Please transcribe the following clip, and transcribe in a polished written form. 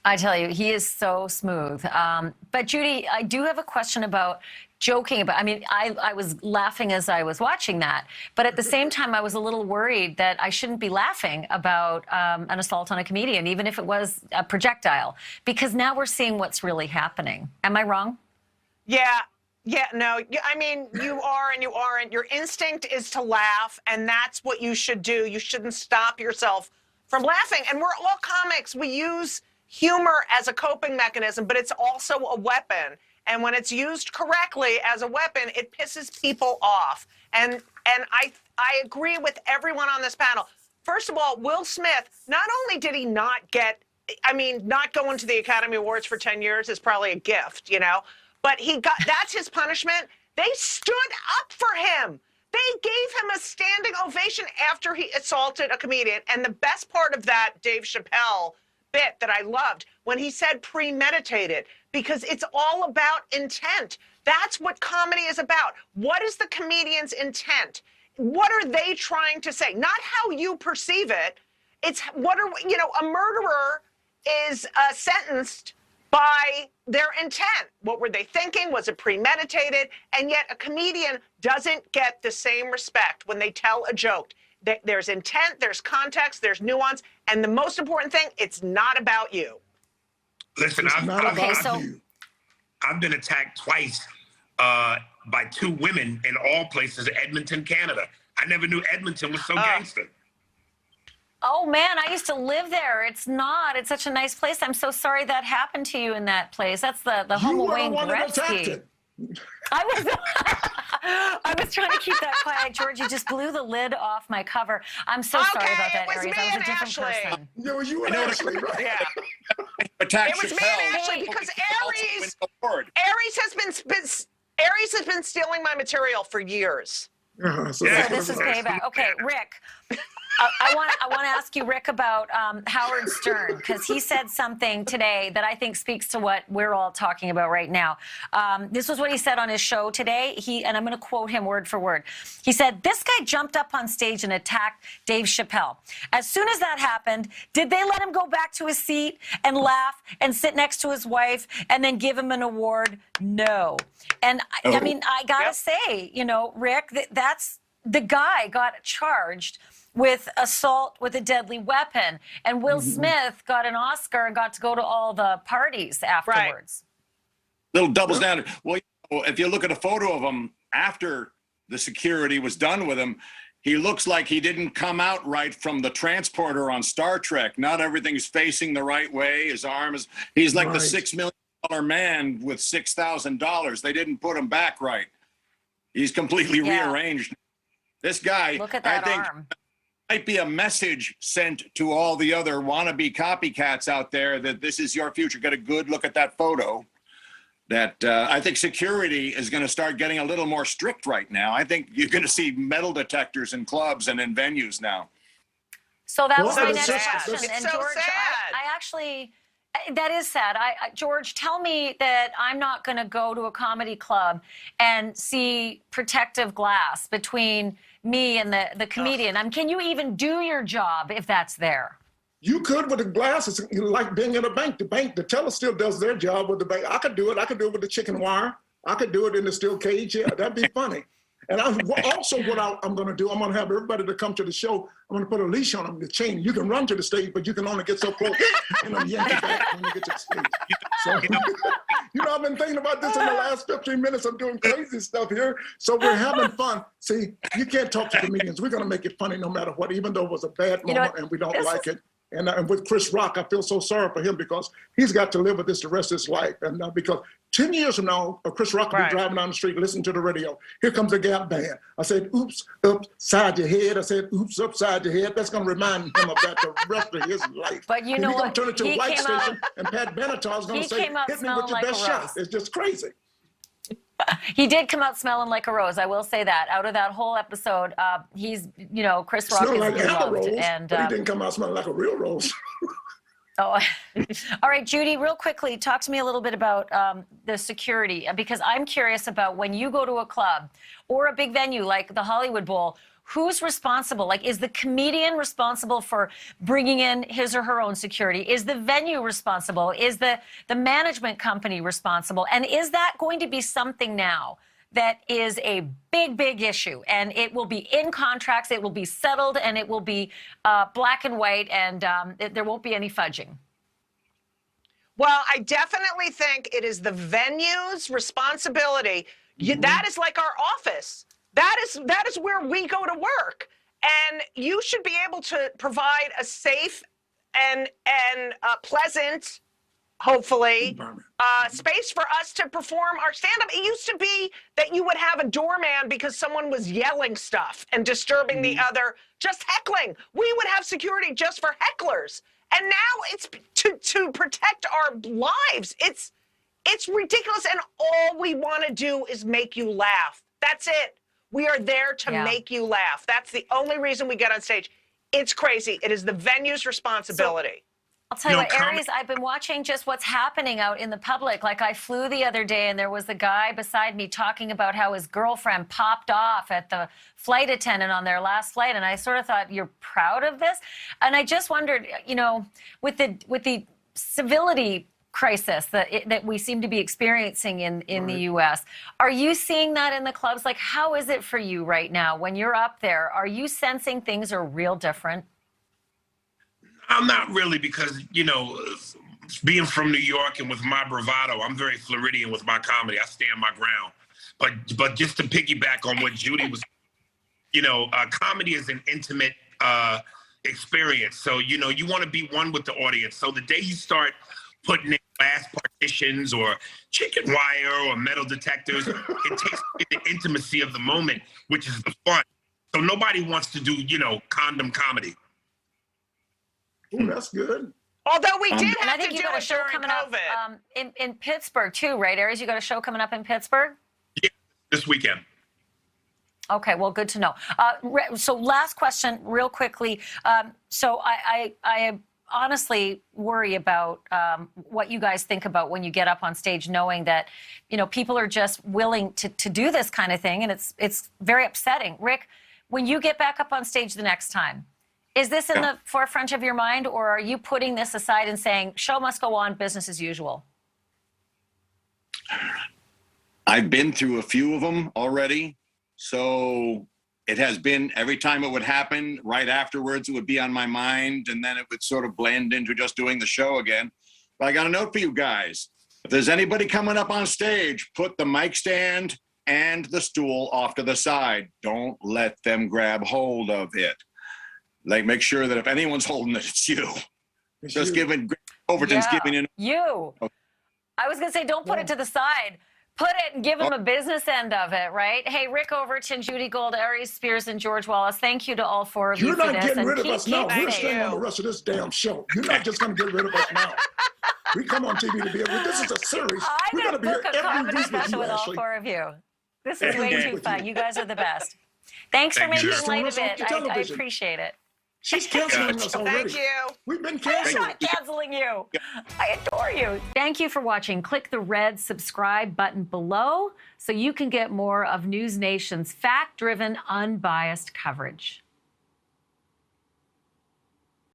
I tell you, he is so smooth. But Judy, I do have a question about joking about. I mean, I was laughing as I was watching that, but at the same time, I was a little worried that I shouldn't be laughing about an assault on a comedian, even if it was a projectile, because now we're seeing what's really happening. Am I wrong? Yeah. Yeah, no, I mean, you are and you aren't. Your instinct is to laugh, and that's what you should do. You shouldn't stop yourself from laughing. And we're all comics. We use humor as a coping mechanism, but it's also a weapon. And when it's used correctly as a weapon, it pisses people off. And I agree with everyone on this panel. First of all, Will Smith, not only did he not get, I mean, not going to the Academy Awards for 10 years is probably a gift, you know? But he got, that's his punishment. They stood up for him. They gave him a standing ovation after he assaulted a comedian. And the best part of that Dave Chappelle bit that I loved, when he said premeditated, because it's all about intent. That's what comedy is about. What is the comedian's intent? What are they trying to say? Not how you perceive it. It's what are, you know, a murderer is sentenced by their intent. What were they thinking? Was it premeditated? And yet a comedian doesn't get the same respect when they tell a joke. There's intent, there's context, there's nuance, and the most important thing, it's not about you. Listen, I've been attacked twice by two women in all places, Edmonton, Canada. I never knew Edmonton was so gangster. Oh, man, I used to live there. It's not. It's such a nice place. I'm so sorry that happened to you in that place. That's the home of Wayne Gretzky. I was trying to keep that quiet. George, you just blew the lid off my cover. I'm so sorry about that, Aries. I was a different person. It was you and Ashleigh, right? Yeah. Attack It was me and Ashleigh because Aries has been stealing my material for years. So this is payback. Okay, Rick. I want to ask you, Rick, about Howard Stern, because he said something today that I think speaks to what we're all talking about right now. This was what he said on his show today. And I'm going to quote him word for word. He said, "This guy jumped up on stage and attacked Dave Chappelle. As soon as that happened, did they let him go back to his seat and laugh and sit next to his wife and then give him an award? No." And I mean, I got to say, you know, Rick, that's the guy got charged with assault with a deadly weapon. And Will Smith got an Oscar and got to go to all the parties afterwards. Right. Little doubles down. Well, you know, if you look at a photo of him after the security was done with him, he looks like he didn't come out right from the transporter on Star Trek. Not everything's facing the right way. His arm is, he's like the $6 million man with $6,000. They didn't put him back right. He's completely rearranged. This guy, look at that I think, arm. Might be a message sent to all the other wannabe copycats out there that this is your future. Get a good look at that photo. That I think security is going to start getting a little more strict right now. I think you're going to see metal detectors in clubs and in venues now. So that was my next question. It's And so George, sad. I actually, that is sad. George, tell me that I'm not going to go to a comedy club and see protective glass between me and the comedian. Can you even do your job if that's there? You could with the glasses, like being in a bank. The teller still does their job with the bank. I could do it. I could do it with the chicken wire. I could do it in the steel cage. Yeah, that'd be funny. And also what I'm going to do, I'm going to have everybody to come to the show. I'm going to put a leash on them, the chain. You can run to the stage, but you can only get so close. And I'm yanking back when you get to the stage. So, you know, I've been thinking about this in the last 15 minutes. I'm doing crazy stuff here. So we're having fun. See, you can't talk to comedians. We're going to make it funny no matter what, even though it was a bad moment and we don't like it. And with Chris Rock, I feel so sorry for him because he's got to live with this the rest of his life. And because 10 years from now, Chris Rock will be driving down the street, listening to the radio. Here comes the Gap Band. I said, oops, upside your head. I said, oops, upside your head. That's going to remind him of that the rest of his life. But you know what? He's going to turn it to a white station, and Pat Benatar is going to say, hit me with your best shot. It's just crazy. He did come out smelling like a rose. I will say that. Out of that whole episode, he's, you know, Chris Rock is like loved. And he didn't come out smelling like a real rose. Oh, all right, Judy, real quickly, talk to me a little bit about the security, because I'm curious about when you go to a club or a big venue like the Hollywood Bowl, who's responsible? Like, is the comedian responsible for bringing in his or her own security? Is the venue responsible? Is the management company responsible? And is that going to be something now that is a big, big issue? And it will be in contracts, it will be settled, and it will be black and white, and there won't be any fudging. Well, I definitely think it is the venue's responsibility. That is like our office. That is where we go to work. And you should be able to provide a safe and pleasant, hopefully, space for us to perform our stand-up. It used to be that you would have a doorman because someone was yelling stuff and disturbing the other, just heckling. We would have security just for hecklers. And now it's to protect our lives. It's ridiculous, and all we want to do is make you laugh. That's it. We are there to make you laugh. That's the only reason we get on stage. It's crazy. It is the venue's responsibility. I'll tell you what, Aries, I've been watching just what's happening out in the public. Like, I flew the other day, and there was a guy beside me talking about how his girlfriend popped off at the flight attendant on their last flight. And I sort of thought, you're proud of this? And I just wondered, you know, with the civility crisis that we seem to be experiencing in the U.S., are you seeing that in the clubs? Like, how is it for you right now when you're up there? Are you sensing things are real different? I'm not really, because, you know, being from New York and with my bravado, I'm very Floridian with my comedy. I stand my ground. But just to piggyback on what Judy was, you know, comedy is an intimate experience. So, you know, you want to be one with the audience. So the day you start putting in glass partitions or chicken wire or metal detectors, it takes away the intimacy of the moment, which is the fun. So nobody wants to do, you know, condom comedy. Oh, that's good. Although we did and I have think to you do got a it show during coming up COVID. in Pittsburgh too, right, Aries? You got a show coming up in Pittsburgh? Yeah, this weekend. Okay, well, good to know. So last question, real quickly. So I honestly worry about what you guys think about when you get up on stage, knowing that, you know, people are just willing to do this kind of thing, and it's very upsetting. Rick, when you get back up on stage the next time, is this in the forefront of your mind, or are you putting this aside and saying, show must go on, business as usual? I've been through a few of them already. So it has been, every time it would happen, right afterwards, it would be on my mind, and then it would sort of blend into just doing the show again. But I got a note for you guys. If there's anybody coming up on stage, put the mic stand and the stool off to the side. Don't let them grab hold of it. Like, make sure that if anyone's holding it, it's you. Just giving, Overton's giving in. You. I was going to say, don't put it to the side. Put it and give them a business end of it, right? Hey, Rick Overton, Judy Gold, Aries Spears, and George Wallace, thank you to all four of you for this. You're not getting rid of us now. We're thank staying on you. the rest of this damn show. You're not just going to get rid of us now. We come on TV to be able. This is a series. I'm We're going to be here book a every comedy week with special you, with all Ashleigh. four of you. This is way Okay. too fun. You guys are the best. Thanks for Thank you. making light of Showing it. us on I television. appreciate it. She's canceling us already. Thank you. We've been I'm canceled. not canceling you. I adore you. Thank you for watching. Click the red subscribe button below so you can get more of NewsNation's fact-driven, unbiased coverage.